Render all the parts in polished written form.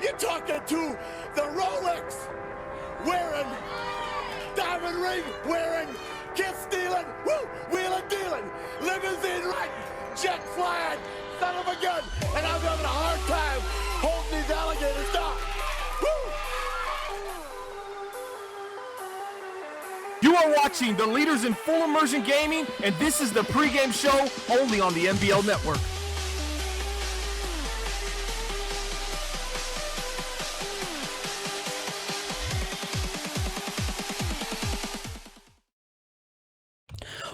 You're talking to the Rolex wearing, diamond ring wearing, kiss stealing, woo, wheeling dealing, limousine riding, jet flying, son of a gun, and I'm having a hard time holding these alligators down. Woo! You are watching the leaders in full immersion gaming, and this is the pregame show only on the NBL Network.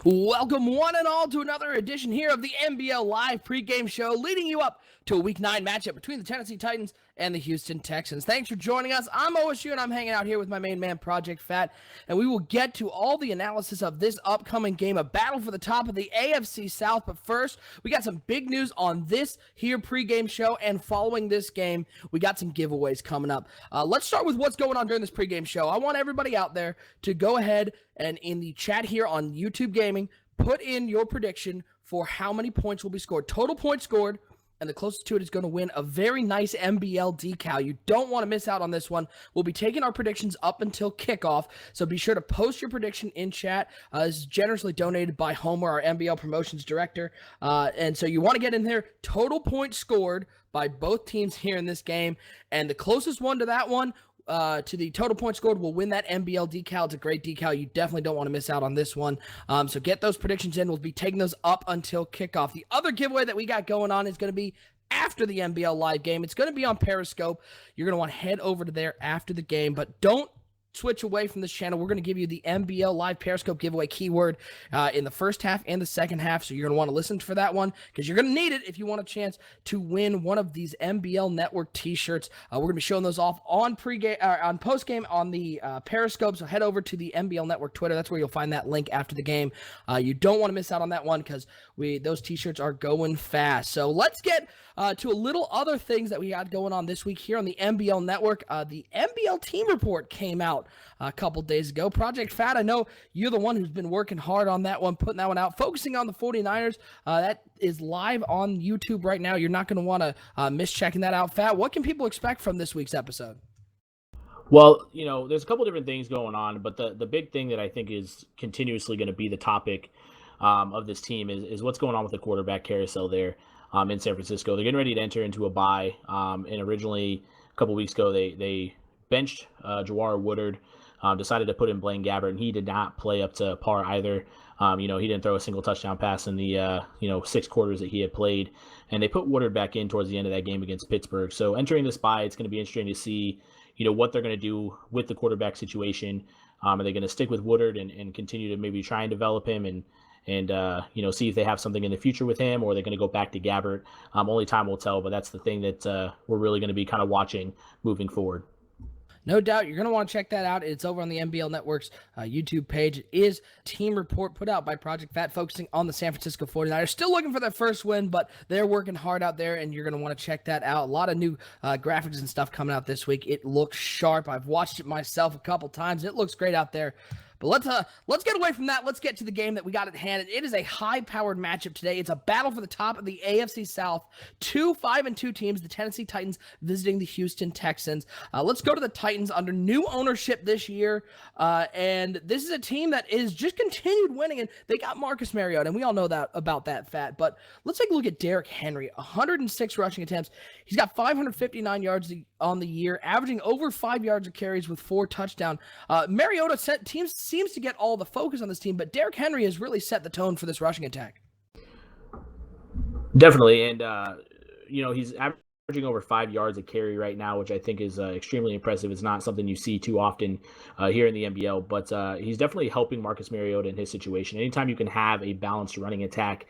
Welcome one and all to another edition here of the NBL Live pregame show, leading you up to a Week 9 matchup between the Tennessee Titans and the Houston Texans. Thanks for joining us. I'm OSU, and I'm hanging out here with my main man, Project Fat, and we will get to all the analysis of this upcoming game, a battle for the top of the AFC South. But first, we got some big news on this here pregame show, and following this game, we got some giveaways coming up. Let's start with what's going on during this pregame show. I want everybody out there to go ahead and in the chat here on YouTube Gaming, put in your prediction for how many points will be scored. Total points scored, and the closest to it is going to win a very nice NBL decal. You don't want to miss out on this one. We'll be taking our predictions up until kickoff, so be sure to post your prediction in chat. This is generously donated by Homer, our NBL promotions director. And so you want to get in there. Total points scored by both teams here in this game, and the closest one to that one, to the total points scored, will win that NBL decal. It's a great decal. You definitely don't want to miss out on this one. So get those predictions in. We'll be taking those up until kickoff. The other giveaway that we got going on is going to be after the NBL live game. It's going to be on Periscope. You're going to want to head over to there after the game, but don't switch away from this channel. We're going to give you the NBL live Periscope giveaway keyword in the first half and the second half, so you're going to want to listen for that one because you're going to need it if you want a chance to win one of these NBL Network t-shirts. We're going to be showing those off on on postgame on the Periscope, so head over to the NBL Network Twitter. That's where you'll find that link after the game. You don't want to miss out on that one because those t-shirts are going fast. So let's get to a little other things that we got going on this week here on the NBL Network. The NBL team report came out a couple days ago. Project Fat, I know you're the one who's been working hard on that one, putting that one out, focusing on the 49ers. That is live on YouTube right now. You're not going to want to miss checking that out. Fat, what can people expect from this week's episode? Well, there's a couple different things going on, but the big thing that I think is continuously going to be the topic of this team is what's going on with the quarterback carousel there in San Francisco. They're getting ready to enter into a bye, and originally a couple weeks ago they benched Jawar Woodard, decided to put in Blaine Gabbert, and he did not play up to par either. He didn't throw a single touchdown pass in the 6 quarters that he had played, and they put Woodard back in towards the end of that game against Pittsburgh. So entering this bye, it's going to be interesting to see what they're going to do with the quarterback situation. Are they going to stick with Woodard and continue to maybe try and develop him and see if they have something in the future with him, or they're going to go back to Gabbert? Only time will tell, but that's the thing that we're really going to be kind of watching moving forward. No doubt. You're going to want to check that out. It's over on the NBL Network's YouTube page. It is team report put out by Project Fat, focusing on the San Francisco 49ers. Still looking for their first win, but they're working hard out there, and you're going to want to check that out. A lot of new graphics and stuff coming out this week. It looks sharp. I've watched it myself a couple times. It looks great out there. But let's get away from that. Let's get to the game that we got at hand. It is a high-powered matchup today. It's a battle for the top of the AFC South. 2 5-2 teams, the Tennessee Titans visiting the Houston Texans. Let's go to the Titans under new ownership this year. And this is a team that is just continued winning, and they got Marcus Mariota, and we all know that about that, Fat. But let's take a look at Derrick Henry. 106 rushing attempts. He's got 559 yards on the year, averaging over 5 yards of carries with 4 touchdowns. Mariota seems to get all the focus on this team, but Derrick Henry has really set the tone for this rushing attack. Definitely, and he's averaging over 5 yards a carry right now, which I think is extremely impressive. It's not something you see too often here in the NBL, but he's definitely helping Marcus Mariota in his situation. Anytime you can have a balanced running attack,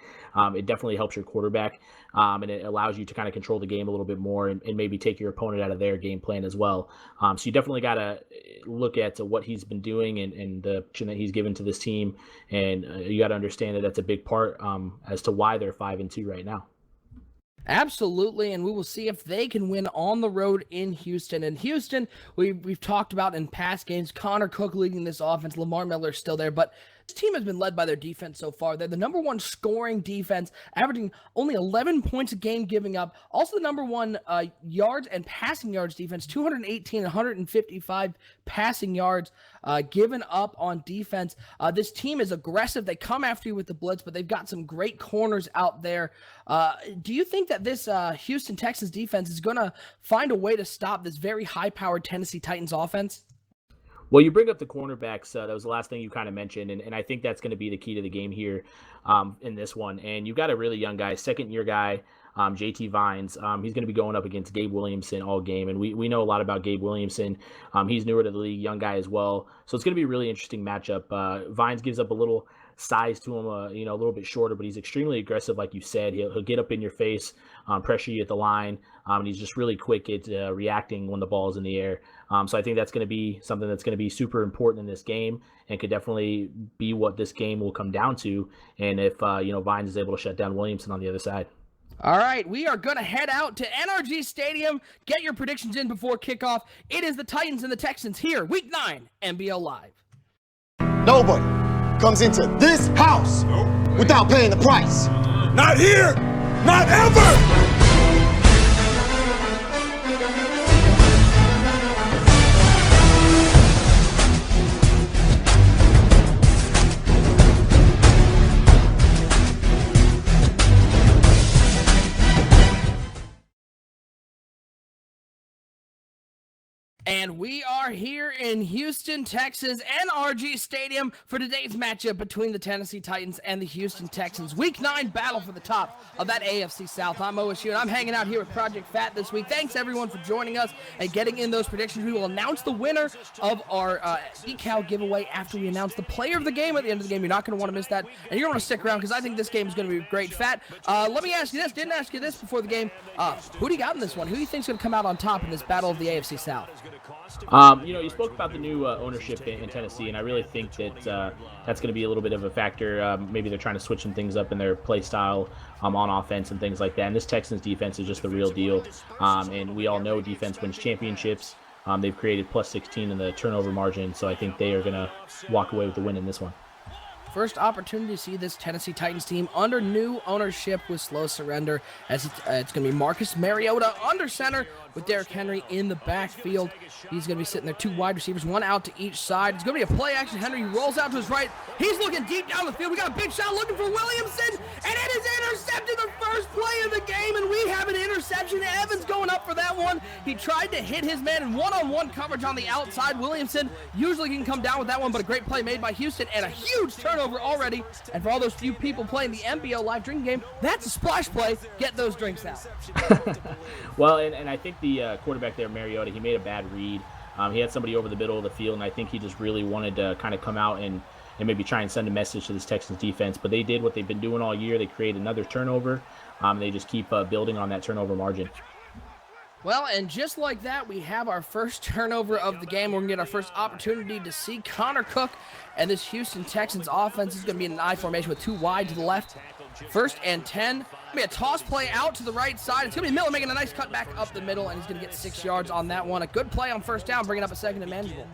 it definitely helps your quarterback, and it allows you to kind of control the game a little bit more and maybe take your opponent out of their game plan as well. So you definitely got to look at what he's been doing and the action that he's given to this team, and you got to understand that that's a big part as to why they're 5-2 right now. Absolutely, and we will see if they can win on the road in Houston. And Houston, we've talked about in past games, Connor Cook leading this offense, Lamar Miller is still there, but team has been led by their defense so far. They're the number one scoring defense, averaging only 11 points a game giving up. Also the number one yards and passing yards defense, 218 and 155 passing yards given up on defense. This team is aggressive. They come after you with the blitz, but they've got some great corners out there. Do you think that this Houston Texans defense is going to find a way to stop this very high-powered Tennessee Titans offense? Well, you bring up the cornerbacks. That was the last thing you kind of mentioned, and I think that's going to be the key to the game here in this one. And you've got a really young guy, second-year guy, JT Vines. He's going to be going up against Gabe Williamson all game, and we know a lot about Gabe Williamson. He's newer to the league, young guy as well. So it's going to be a really interesting matchup. Vines gives up a little size to him, a little bit shorter, but he's extremely aggressive, like you said. He'll get up in your face, pressure you at the line, and he's just really quick at reacting when the ball is in the air. So I think that's going to be something that's going to be super important in this game and could definitely be what this game will come down to. And if, Vines is able to shut down Williamson on the other side. All right, we are going to head out to NRG Stadium. Get your predictions in before kickoff. It is the Titans and the Texans here, Week 9, NBL Live. Nobody comes into this house without paying the price. Not here! Not ever! And we are here in Houston, Texas, NRG Stadium for today's matchup between the Tennessee Titans and the Houston Texans. Week 9 battle for the top of that AFC South. I'm OSU, and I'm hanging out here with Project Fat this week. Thanks, everyone, for joining us and getting in those predictions. We will announce the winner of our eCal giveaway after we announce the player of the game at the end of the game. You're not going to want to miss that, and you're going to stick around because I think this game is going to be great. Fat, let me ask you this. Didn't ask you this before the game. Who do you got in this one? Who do you think is going to come out on top in this battle of the AFC South? You spoke about the new ownership in Tennessee, and I really think that that's going to be a little bit of a factor. Maybe they're trying to switch some things up in their play style on offense and things like that. And this Texans defense is just the real deal. And we all know defense wins championships. They've created plus 16 in the turnover margin, so I think they are going to walk away with the win in this one. First opportunity to see this Tennessee Titans team under new ownership with slow surrender, as it's going to be Marcus Mariota under center with Derrick Henry in the backfield. He's going to be sitting there, two wide receivers, one out to each side. It's going to be a play action. Henry rolls out to his right. He's looking deep down the field. We got a big shot looking for Williamson, and it is intercepted, the first play of the game, and we have an interception. Evans going up for that one. He tried to hit his man in one-on-one coverage on the outside. Williamson usually can come down with that one, but a great play made by Houston and a huge turnover already. And for all those few people playing the NBL live drinking game, that's a splash play. Get those drinks out. Well, and I think the quarterback there, Mariota, he made a bad read. He had somebody over the middle of the field, and I think he just really wanted to kind of come out and maybe try and send a message to this Texans defense. But they did what they've been doing all year. They create another turnover. They just keep building on that turnover margin. Well, and just like that, we have our first turnover of the game. We're going to get our first opportunity to see Connor Cook and this Houston Texans offense. Is going to be in an I formation with two wide to the left. First and 10. Going to be a toss play out to the right side. It's going to be Miller making a nice cut back up the middle, and he's going to get 6 yards on that one. A good play on first down, bringing up a second and manageable.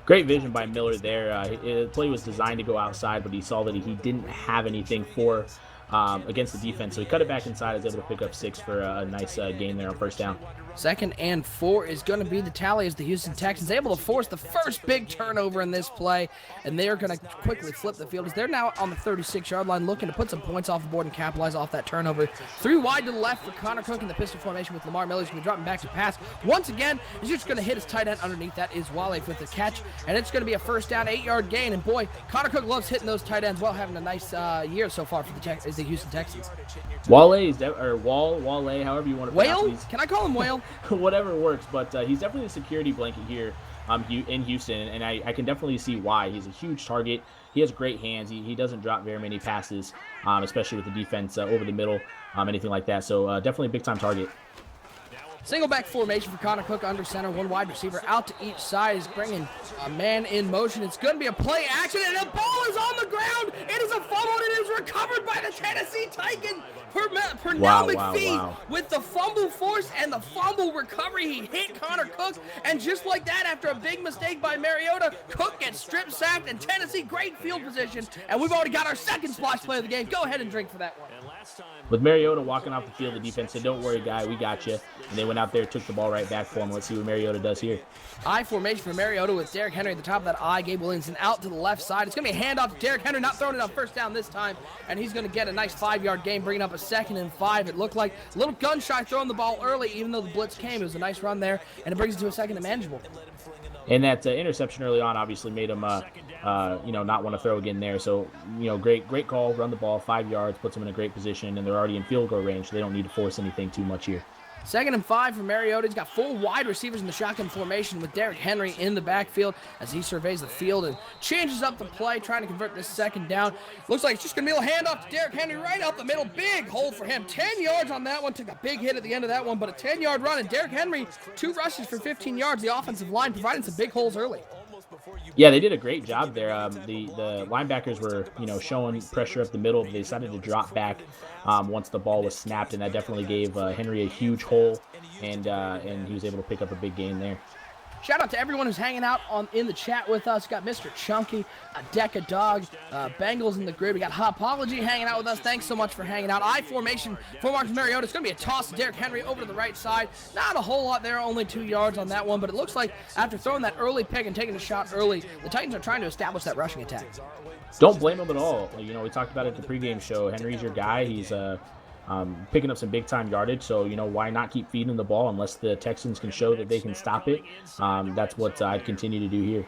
Great vision by Miller there. The play was designed to go outside, but he saw that he didn't have anything for against the defense. So he cut it back inside, is able to pick up 6 for a nice gain there on first down. Second and 4 is going to be the tally as the Houston Texans able to force the first big turnover in this play, and they're going to quickly flip the field as they're now on the 36-yard line looking to put some points off the board and capitalize off that turnover. 3 wide to the left for Connor Cook in the pistol formation with Lamar Miller. He's going to drop him back to pass. Once again, he's just going to hit his tight end underneath. That is Wale with the catch, and it's going to be a first down, 8-yard gain. And boy, Connor Cook loves hitting those tight ends. Well, having a nice year so far for the Houston Texans. Wale, or Wale, however you want to pronounce Whale? Can I call him Whale? Whatever works, but he's definitely a security blanket here in Houston, and I can definitely see why. He's a huge target. He has great hands. He doesn't drop very many passes, especially with the defense over the middle, anything like that. So definitely a big-time target. Single back formation for Connor Cook under center, one wide receiver out to each side. He's bringing a man in motion. It's going to be a play action, and the ball is on the ground. It is a fumble, and it is recovered by the Tennessee Pernell McPhee with the fumble force and the fumble recovery. He hit Connor Cook, and just like that, after a big mistake by Mariota, Cook gets strip sacked, and Tennessee, great field position, and we've already got our second splash play of the game. Go ahead and drink for that one. With Mariota walking off the field, the defense said, "Don't worry, guy, we got you." And they went out there, took the ball right back for him. Let's see what Mariota does here. I formation for Mariota with Derrick Henry at the top of that I. Gabe Williamson out to the left side. It's going to be a handoff to Derrick Henry, not throwing it on first down this time, and he's going to get a nice 5-yard gain, bringing up a 2nd and 5. It looked like a little gun-shy throwing the ball early, even though the blitz came. It was a nice run there, and it brings it to a 2nd and manageable. And that interception early on obviously made him, not want to throw again there. So, great call, run the ball, 5 yards, puts them in a great position, and they're already in field goal range. So they don't need to force anything too much here. 2nd and 5 for Mariota. He's got 4 wide receivers in the shotgun formation with Derrick Henry in the backfield as he surveys the field and changes up the play, trying to convert this 2nd down. Looks like it's just going to be a handoff to Derrick Henry right up the middle. Big hole for him. 10 yards on that one. Took a big hit at the end of that one, but a 10-yard run. And Derrick Henry, 2 rushes for 15 yards. The offensive line providing some big holes early. Yeah, they did a great job there. The linebackers were, showing pressure up the middle, but they decided to drop back once the ball was snapped, and that definitely gave Henry a huge hole, and he was able to pick up a big gain there. Shout out to everyone who's hanging out in the chat with us. Got Mr. Chunky, a Deca Dog, Bengals in the grid. We got Hopology hanging out with us. Thanks so much for hanging out. I formation for Marcus Mariota. It's going to be a toss to Derrick Henry over to the right side. Not a whole lot there, only 2 yards on that one, but it looks like after throwing that early pick and taking a shot early, the Titans are trying to establish that rushing attack. Don't blame him at all. We talked about it at the pregame show. Henry's your guy. He's picking up some big-time yardage, so, why not keep feeding the ball unless the Texans can show that they can stop it? That's what I'd continue to do here.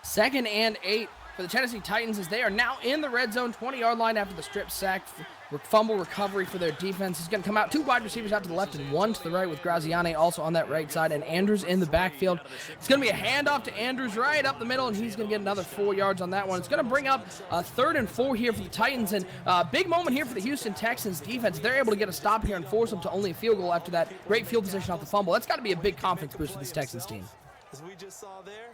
2nd and 8 for the Tennessee Titans as they are now in the red zone, 20-yard line after the strip sack. Fumble recovery for their defense. He's going to come out 2 wide receivers out to the left and 1 to the right with Graziani also on that right side and Andrews in the backfield. It's going to be a handoff to Andrews right up the middle, and he's going to get another 4 yards on that one. It's going to bring up a 3rd and 4 here for the Titans, and a big moment here for the Houston Texans defense. They're able to get a stop here and force them to only a field goal after that great field position off the fumble. That's got to be a big confidence boost for this Texans team. As we just saw there,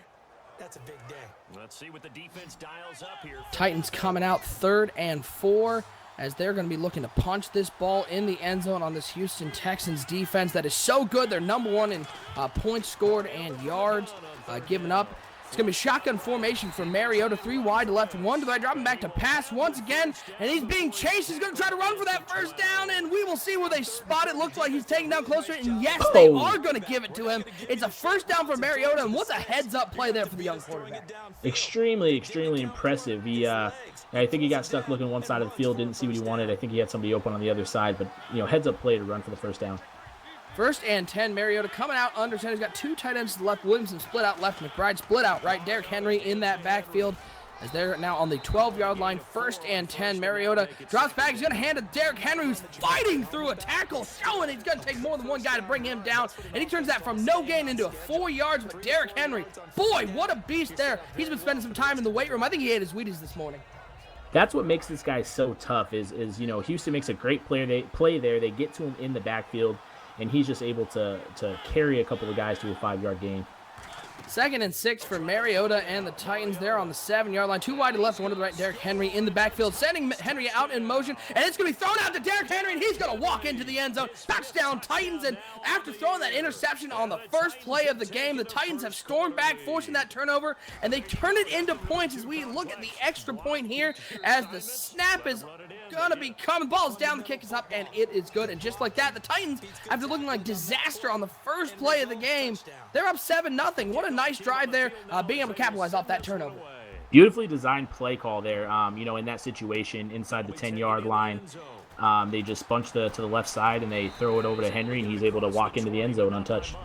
that's a big day. Let's see what the defense dials up here. Titans coming out 3rd and 4. As they're going to be looking to punch this ball in the end zone on this Houston Texans defense that is so good. They're number 1 in points scored and yards given up. It's going to be shotgun formation for Mariota. 3 wide to left, 1 to the right. Dropping back to pass once again, and he's being chased. He's going to try to run for that 1st down, and we will see where they spot it. Looks like he's taking down closer, and yes, they are going to give it to him. It's a 1st down for Mariota, and what's a heads-up play there for the young quarterback. Extremely, extremely impressive. I think he got stuck looking one side of the field, didn't see what he wanted. I think he had somebody open on the other side, but, heads-up play to run for the 1st down. 1st and 10, Mariota coming out under center. He's got 2 tight ends to the left. Williamson split out left. McBride split out right. Derrick Henry in that backfield as they're now on the 12-yard line. 1st and 10, Mariota drops back. He's going to hand it to Derrick Henry, who's fighting through a tackle, showing he's going to take more than one guy to bring him down, and he turns that from no gain into a 4 yards. But Derrick Henry, boy, what a beast there. He's been spending some time in the weight room. I think he ate his Wheaties this morning. That's what makes this guy so tough is Houston makes a great play there. They get to him in the backfield, and he's just able to carry a couple of guys to a 5-yard gain. 2nd and 6 for Mariota and the Titans. They're on the 7-yard line. 2 wide to the left, 1 to the right. Derrick Henry in the backfield, sending Henry out in motion, and it's going to be thrown out to Derrick Henry, and he's going to walk into the end zone. Touchdown, Titans, and after throwing that interception on the first play of the game, the Titans have stormed back, forcing that turnover, and they turn it into points as we look at the extra point here as the snap is going to be coming. Ball's down, the kick is up, and it is good. And just like that, the Titans, after looking like disaster on the first play of the game, they're up 7-0. What a nice drive there, being able to capitalize off that turnover. Beautifully designed play call there, in that situation inside the 10-yard line. They just bunch to the left side, and they throw it over to Henry, and he's able to walk into the end zone untouched.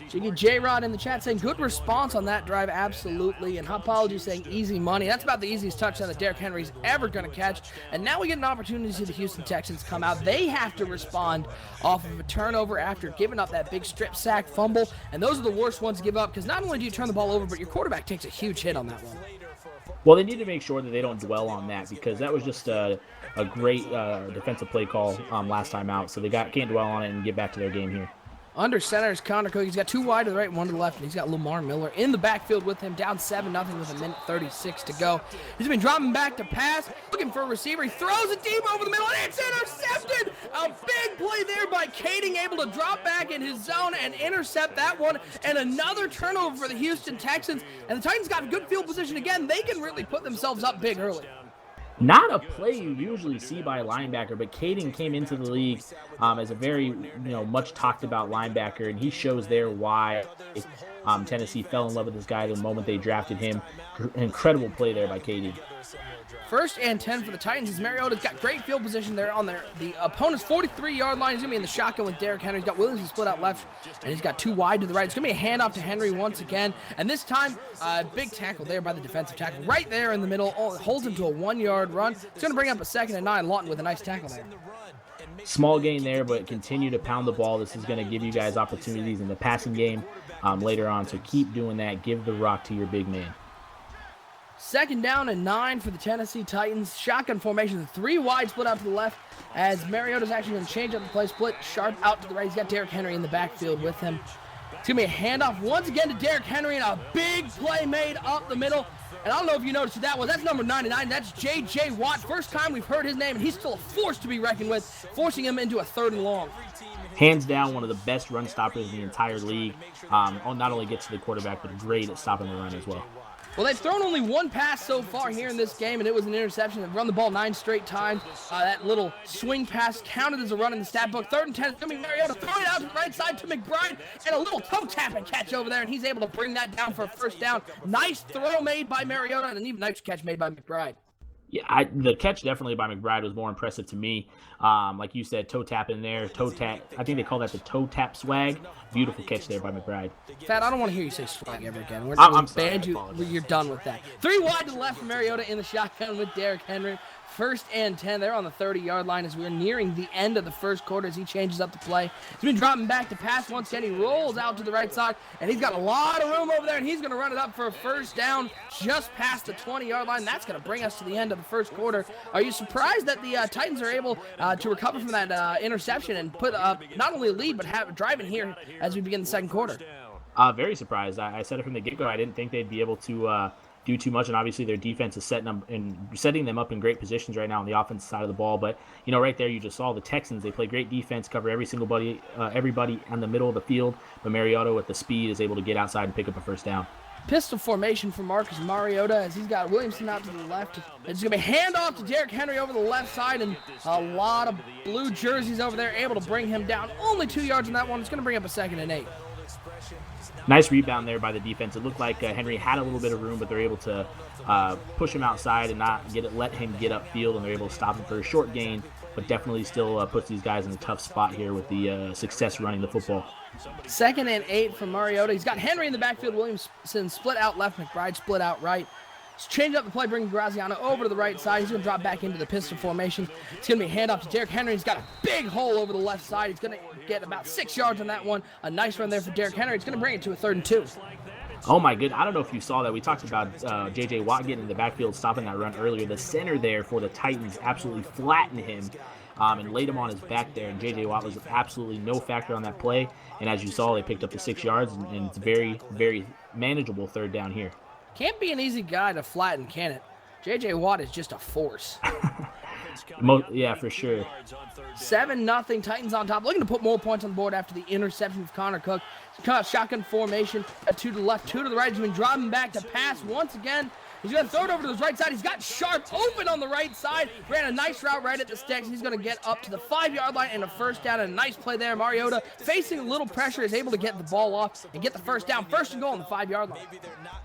Jiggy J-Rod in the chat saying, good response on that drive, absolutely. And Hopology saying, easy money. That's about the easiest touchdown that Derrick Henry's ever going to catch. And now we get an opportunity to see the Houston Texans come out. They have to respond off of a turnover after giving up that big strip sack fumble. And those are the worst ones to give up, because not only do you turn the ball over, but your quarterback takes a huge hit on that one. Well, they need to make sure that they don't dwell on that, because that was just a great defensive play call last time out. So they can't dwell on it and get back to their game here. Under center is Connor Cook. He's got 2 wide to the right and 1 to the left, and he's got Lamar Miller in the backfield with him, down 7-0 with 1:36 to go. He's been dropping back to pass, looking for a receiver. He throws it deep over the middle, and it's intercepted! A big play there by Kading, able to drop back in his zone and intercept that one, and another turnover for the Houston Texans. And the Titans got good field position again. They can really put themselves up big early. Not a play you usually see by a linebacker, but Kading came into the league as a very, much talked about linebacker, and he shows there why Tennessee fell in love with this guy the moment they drafted him. Incredible play there by Kading. 1st and 10 for the Titans as Mariota's got great field position there on the opponent's 43-yard line. He's going to be in the shotgun with Derrick Henry. He's got Williams split out left, and he's got 2 wide to the right. It's going to be a handoff to Henry once again, and this time, big tackle there by the defensive tackle. Right there in the middle, holds him to a 1-yard run. It's going to bring up a 2nd and 9. Lawton with a nice tackle there. Small gain there, but continue to pound the ball. This is going to give you guys opportunities in the passing game later on, so keep doing that. Give the rock to your big man. 2nd down and 9 for the Tennessee Titans. Shotgun formation, 3 wide split out to the left as Mariota's actually going to change up the play, split sharp out to the right. He's got Derrick Henry in the backfield with him. It's going to be a handoff once again to Derrick Henry, and a big play made up the middle. And I don't know if you noticed who that was. That's number 99. That's J.J. Watt. First time we've heard his name, and he's still a force to be reckoned with, forcing him into a 3rd and long. Hands down, one of the best run stoppers in the entire league. Not only gets to the quarterback, but great at stopping the run as well. Well, they've thrown only 1 pass so far here in this game, and it was an interception. They've run the ball 9 straight times. That little swing pass counted as a run in the stat book. 3rd and 10, coming Mariota, throwing it out to the right side to McBride, and a little toe tap and catch over there, and he's able to bring that down for a 1st down. Nice throw made by Mariota, and an even nice catch made by McBride. Yeah, the catch definitely by McBride was more impressive to me. Like you said, toe tap in there, toe tap. I think they call that the toe tap swag. Beautiful catch there by McBride. Fat, I don't want to hear you say swag ever again. I'm sorry, You're done with that. 3 wide to the left for Mariota in the shotgun with Derrick Henry. 1st and 10. They're on the 30-yard line as we're nearing the end of the 1st quarter as he changes up the play. He's been dropping back to pass once again. He rolls out to the right side, and he's got a lot of room over there, and he's going to run it up for a 1st down just past the 20-yard line. That's going to bring us to the end of the 1st quarter. Are you surprised that the Titans are able to recover from that interception and put not only a lead but have a drive in here as we begin the 2nd quarter? Very surprised. I said it from the get-go. I didn't think they'd be able to do too much, and obviously their defense is setting them up in great positions right now on the offensive side of the ball. But right there, you just saw the Texans. They play great defense, cover everybody in the middle of the field. But Mariota with the speed is able to get outside and pick up a 1st down. Pistol formation for Marcus Mariota as he's got Williamson out to the left. It's going to be a handoff to Derrick Henry over the left side, and a lot of blue jerseys over there able to bring him down. Only 2 yards on that one. It's going to bring up a 2nd and 8. Nice rebound there by the defense. It looked like Henry had a little bit of room, but they're able to push him outside and not let him get upfield, and they're able to stop him for a short gain, but definitely still puts these guys in a tough spot here with the success running the football. 2nd and 8 for Mariota. He's got Henry in the backfield. Williamson split out left. McBride split out right. He's changed up the play, bringing Graziano over to the right side. He's going to drop back into the pistol formation. It's going to be a handoff to Derrick Henry. He's got a big hole over the left side. He's going to get about 6 yards on that one. A nice run there for Derrick Henry. It's going to bring it to a 3rd and 2. Oh my goodness. I don't know if you saw that. We talked about J.J. Watt getting in the backfield, stopping that run earlier. The center there for the Titans absolutely flattened him and laid him on his back there. And J.J. Watt was absolutely no factor on that play. And as you saw, they picked up the 6 yards, and it's very, very manageable 3rd down here. Can't be an easy guy to flatten, can it? J.J. Watt is just a force. Yeah, for sure. 7-0, Titans on top. Looking to put more points on the board after the interception of Connor Cook. Shotgun formation, 2 to the left, 2 to the right. He's been dropping back to pass once again. He's going to throw it over to his right side. He's got Sharp open on the right side. Ran a nice route right at the sticks. He's going to get up to the 5-yard line and a 1st down. And a nice play there. Mariota, facing a little pressure, is able to get the ball off and get the 1st down. 1st and goal on the 5-yard line.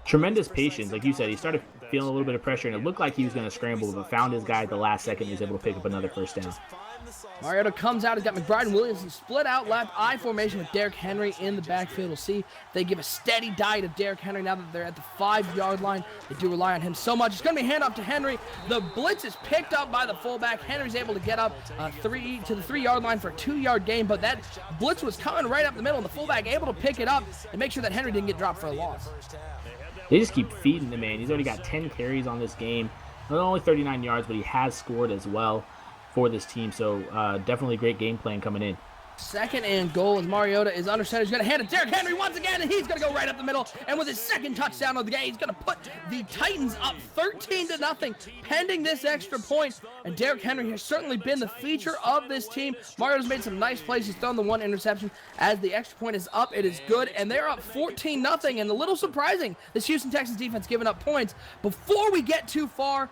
Tremendous patience. Like you said, he started feeling a little bit of pressure, and it looked like he was going to scramble, but found his guy at the last second. He was able to pick up another 1st down. Mariota comes out. He's got McBride and Williamson split out left. I formation with Derrick Henry in the backfield. We'll see if they give a steady diet of Derrick Henry now that they're at the 5-yard line. They do rely on him so much. It's going to be a hand up to Henry. The blitz is picked up by the fullback. Henry's able to get up to the 3-yard line for a 2-yard gain, but that blitz was coming right up the middle, and the fullback able to pick it up and make sure that Henry didn't get dropped for a loss. They just keep feeding the man. He's already got 10 carries on this game. Not only 39 yards, but he has scored as well for this team. So definitely great game plan coming in. Second and goal as Mariota is under center. He's going to hand it to Derrick Henry once again, and he's going to go right up the middle. And with his second touchdown of the game, he's going to put the Titans up 13-0, pending this extra point. And Derrick Henry has certainly been the feature of this team. Mariota's made some nice plays. He's thrown the one interception. As the extra point is up, it is good. And they're up 14-0. And a little surprising, this Houston Texans defense giving up points. Before we get too far,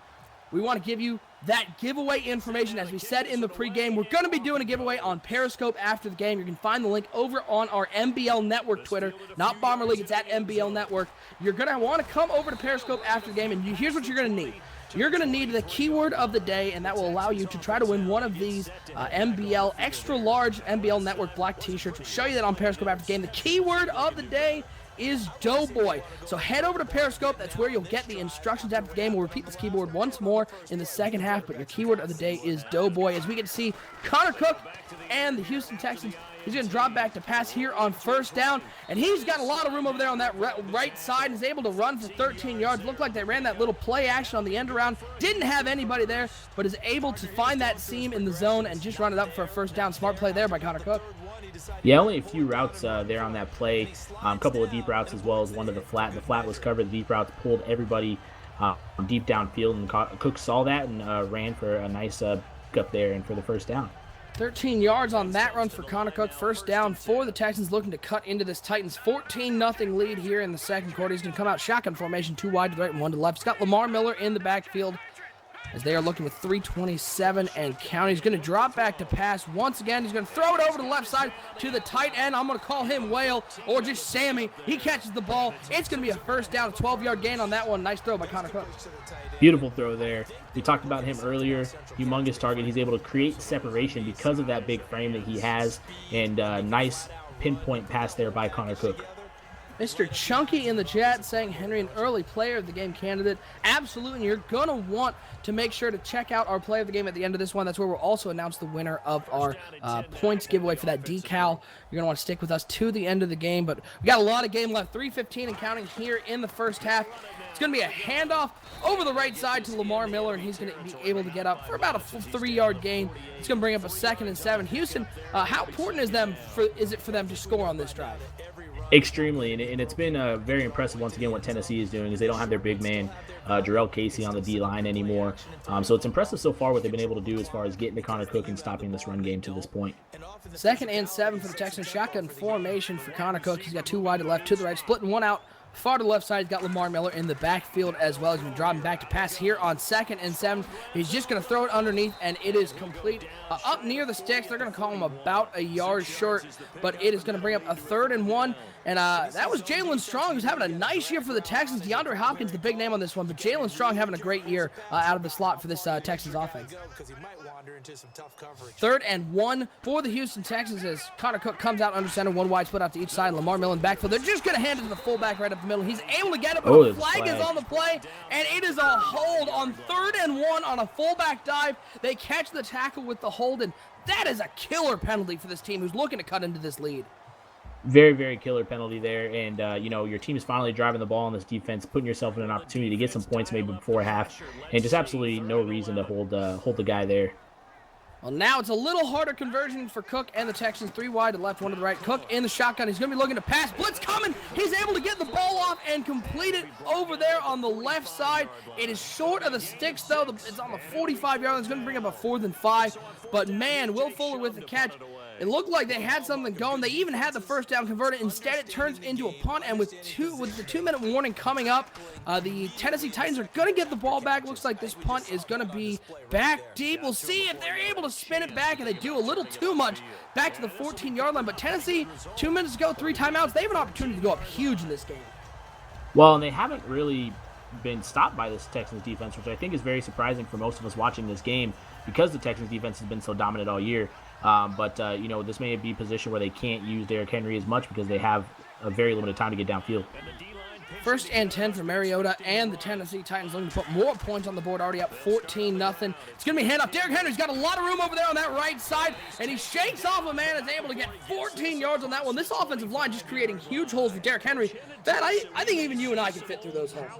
we want to give you that giveaway information. As we said in the pregame, we're going to be doing a giveaway on Periscope after the game. You can find the link over on our MBL Network Twitter, not Bomber League, it's at MBL Network. You're going to want to come over to Periscope after the game, and here's what you're going to need. You're going to need the keyword of the day, and that will allow you to try to win one of these MBL extra large MBL Network black t-shirts. We'll show you that on Periscope after the game. The keyword of the day is Doughboy. So head over to Periscope. That's where you'll get the instructions after the game. We'll repeat this keyboard once more in the second half, but your keyword of the day is Doughboy. As we get to see Connor Cook and the Houston Texans, he's going to drop back to pass here on first down, and he's got a lot of room over there on that right side. He's able to run for 13 yards. Looked like they ran that little play action on the end around. Didn't have anybody there, but is able to find that seam in the zone and just run it up for a first down. Smart play there by Connor Cook. Yeah, only a few routes there on that play. A couple of deep routes as well as one to the flat. The flat was covered. The deep routes pulled everybody deep downfield, and Cook saw that and ran for a nice up there and for the first down. 13 yards on that run for Connor Cook. First down for the Texans, looking to cut into this Titans 14-0 lead here in the second quarter. He's going to come out shotgun formation, 2 wide to the right and 1 to the left. He's got Lamar Miller in the backfield as they are looking with 3:27 and counting. He's going to drop back to pass once again. He's going to throw it over to the left side to the tight end. I'm going to call him Whale or just Sammy. He catches the ball. It's going to be a first down, a 12-yard gain on that one. Nice throw by Connor Cook. Beautiful throw there. We talked about him earlier. Humongous target. He's able to create separation because of that big frame that he has, and nice pinpoint pass there by Connor Cook. Mr. Chunky in the chat saying Henry an early player of the game candidate. Absolutely. You're going to want to make sure to check out our play of the game at the end of this one. That's where we'll also announce the winner of our points giveaway for that decal. You're going to want to stick with us to the end of the game, but we got a lot of game left. 3:15 and counting here in the first half. It's going to be a handoff over the right side to Lamar Miller, and he's going to be able to get up for about a 3-yard gain. It's going to bring up a 2nd and 7. Houston, how important is it for them to score on this drive? Extremely, and it's been very impressive once again what Tennessee is doing is they don't have their big man Jarrell Casey on the D-line anymore. So it's impressive so far what they've been able to do as far as getting to Connor Cook and stopping this run game to this point. 2nd and 7 for the Texans. Shotgun formation for Connor Cook. He's got 2 wide to left, to the right, splitting one out. Far to the left side, he's got Lamar Miller in the backfield as well. He's going to drop him back to pass here on 2nd and 7. He's just going to throw it underneath, and it is complete. Up near the sticks, they're going to call him about a yard short, but it is going to bring up a 3rd and 1. And that was Jalen Strong, who's having a nice year for the Texans. DeAndre Hopkins, the big name on this one, but Jalen Strong having a great year out of the slot for this Texans offense. 3rd and 1 for the Houston Texans as Connor Cook comes out under center, 1 wide split out to each side. Lamar Miller in the backfield. They're just going to hand it to the fullback right up the middle. He's able to get it, but the flag is on the play, and it is a hold on 3rd and 1 on a fullback dive. They catch the tackle with the hold, and that is a killer penalty for this team who's looking to cut into this lead. Very, very killer penalty there, and your team is finally driving the ball on this defense, putting yourself in an opportunity to get some points maybe before half, and just absolutely no reason to hold the guy there. Well, now it's a little harder conversion for Cook and the Texans. 3 wide to left, 1 to the right. Cook in the shotgun. He's going to be looking to pass. Blitz coming. He's able to get the ball off and complete it over there on the left side. It is short of the sticks, though. It's on the 45-yard line. It's going to bring up a 4th and 5. But, man, Will Fuller with the catch. It looked like they had something going. They even had the first down converted. Instead, it turns into a punt, and with the 2-minute warning coming up, the Tennessee Titans are going to get the ball back. Looks like this punt is going to be back deep. We'll see if they're able to spin it back, and they do a little too much back to the 14-yard line. But Tennessee, 2 minutes ago, 3 timeouts. They have an opportunity to go up huge in this game. Well, and they haven't really been stopped by this Texans defense, which I think is very surprising for most of us watching this game because the Texans defense has been so dominant all year. But this may be a position where they can't use Derrick Henry as much because they have a very limited time to get downfield. 1st and 10 for Mariota and the Tennessee Titans looking to put more points on the board, already up 14-0. It's going to be a handoff. Derrick Henry's got a lot of room over there on that right side, and he shakes off a man and is able to get 14 yards on that one. This offensive line just creating huge holes for Derrick Henry that I think even you and I can fit through those holes.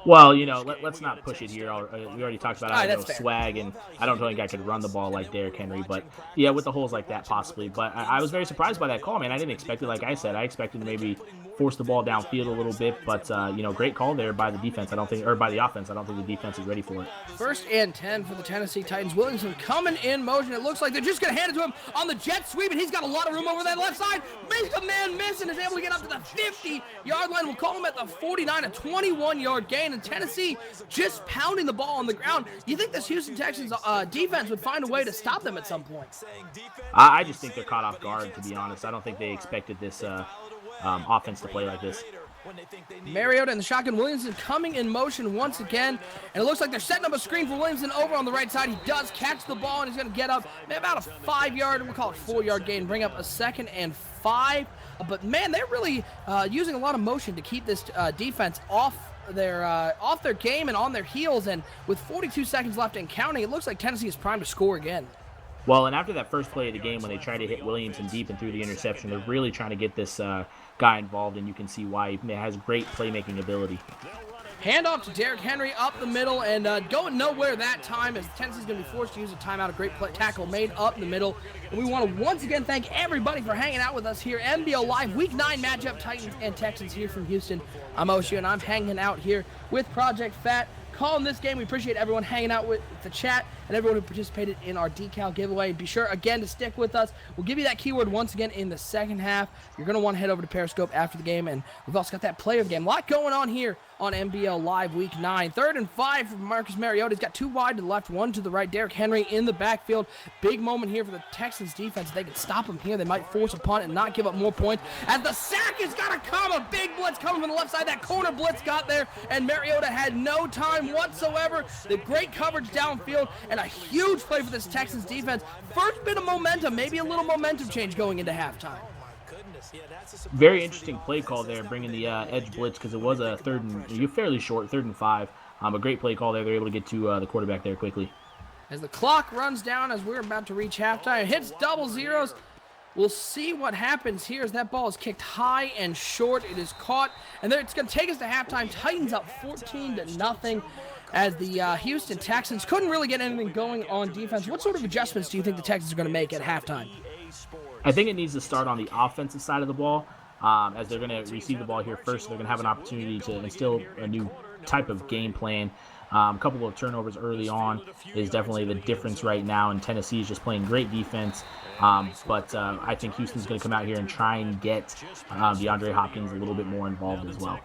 Well, let's not push it here. We already talked about All right, I don't know that's fair. swag, and I don't think I could run the ball like Derrick Henry. But yeah, with the holes like that, possibly. But I was very surprised by that call, man. I didn't expect it. Like I said, I expected to maybe force the ball downfield a little bit. But great call there by the defense. By the offense. I don't think the defense is ready for it. 1st and 10 for the Tennessee Titans. Williamson coming in motion. It looks like they're just going to hand it to him on the jet sweep, and he's got a lot of room over that left side. Makes a man miss and is able to get up to the 50-yard line. We'll call him at the 49, a 21-yard gain. And Tennessee just pounding the ball on the ground. You think this Houston Texans defense would find a way to stop them at some point? I just think they're caught off guard, to be honest. I don't think they expected this offense to play like this. Mariota in the shotgun. Williamson coming in motion once again. And it looks like they're setting up a screen for Williamson over on the right side. He does catch the ball, and he's going to get up about a 5-yard, we'll call it 4-yard gain, bring up a 2nd and 5. But, man, they're really using a lot of motion to keep this defense off their game and on their heels. And with 42 seconds left and counting, it looks like Tennessee is primed to score again. Well, and after that first play of the game, when they tried to hit Williamson deep and through the interception, they're really trying to get this guy involved, and you can see why he has great playmaking ability. Handoff to Derrick Henry up the middle, and going nowhere that time as Tennessee's going to be forced to use a timeout. A great tackle made up in the middle. And we want to once again thank everybody for hanging out with us here. NBL Live Week 9 matchup, Titans and Texans here from Houston. I'm Oshu, and I'm hanging out here with Project Fat. Calling this game. We appreciate everyone hanging out with the chat and everyone who participated in our decal giveaway. Be sure again to stick with us. We'll give you that keyword once again in the second half. You're going to want to head over to Periscope after the game, and we've also got that play of the game. A lot going on here on NBL Live Week 9. 3rd and 5 for Marcus Mariota. He's got 2 wide to the left, 1 to the right. Derrick Henry in the backfield. Big moment here for the Texans defense. If they can stop him here, they might force a punt and not give up more points. As the sack has got to come. A big blitz coming from the left side. That corner blitz got there, and Mariota had no time whatsoever. The great coverage downfield, and a huge play for this Texans defense. First bit of momentum, maybe a little momentum change going into halftime. Very interesting play call there, bringing the edge blitz, because it was a fairly short 3rd and 5. A great play call there. They're able to get to the quarterback there quickly. As the clock runs down as we're about to reach halftime, it hits double zeros. We'll see what happens here as that ball is kicked high and short. It is caught, and it's going to take us to halftime. Titans up 14-0 as the Houston Texans couldn't really get anything going on defense. What sort of adjustments do you think the Texans are going to make at halftime? I think it needs to start on the offensive side of the ball, as they're going to receive the ball here first. They're going to have an opportunity to instill a new type of game plan. A couple of turnovers early on is definitely the difference right now, and Tennessee is just playing great defense. But I think Houston's going to come out here and try and get DeAndre Hopkins a little bit more involved as well.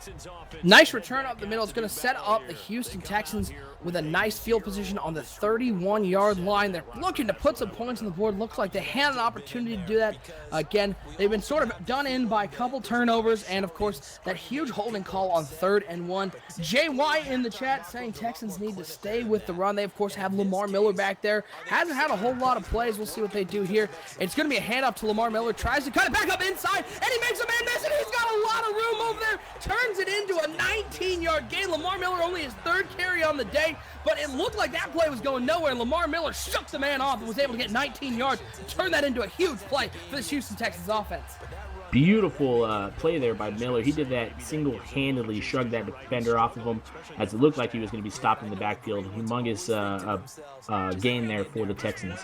Nice return up the middle. It's going to set up the Houston Texans with a nice field position on the 31-yard line. They're looking to put some points on the board. Looks like they had an opportunity to do that. Again, they've been sort of done in by a couple turnovers, and, of course, that huge holding call on 3rd and 1. JY in the chat saying Texans need to stay with the run. They, of course, have Lamar Miller back there. Hasn't had a whole lot of plays. We'll see what they do here. It's going to be a handoff to Lamar Miller. Tries to cut it back up inside, and he makes a man miss, and he's got a lot of room over there. Turns it into a 19-yard gain. Lamar Miller only his 3rd carry on the day, but it looked like that play was going nowhere. Lamar Miller shook the man off and was able to get 19 yards and turn that into a huge play for this Houston Texans offense. Beautiful play there by Miller. He did that single-handedly, shrugged that defender off of him as it looked like he was going to be stopped in the backfield. Humongous gain there for the Texans.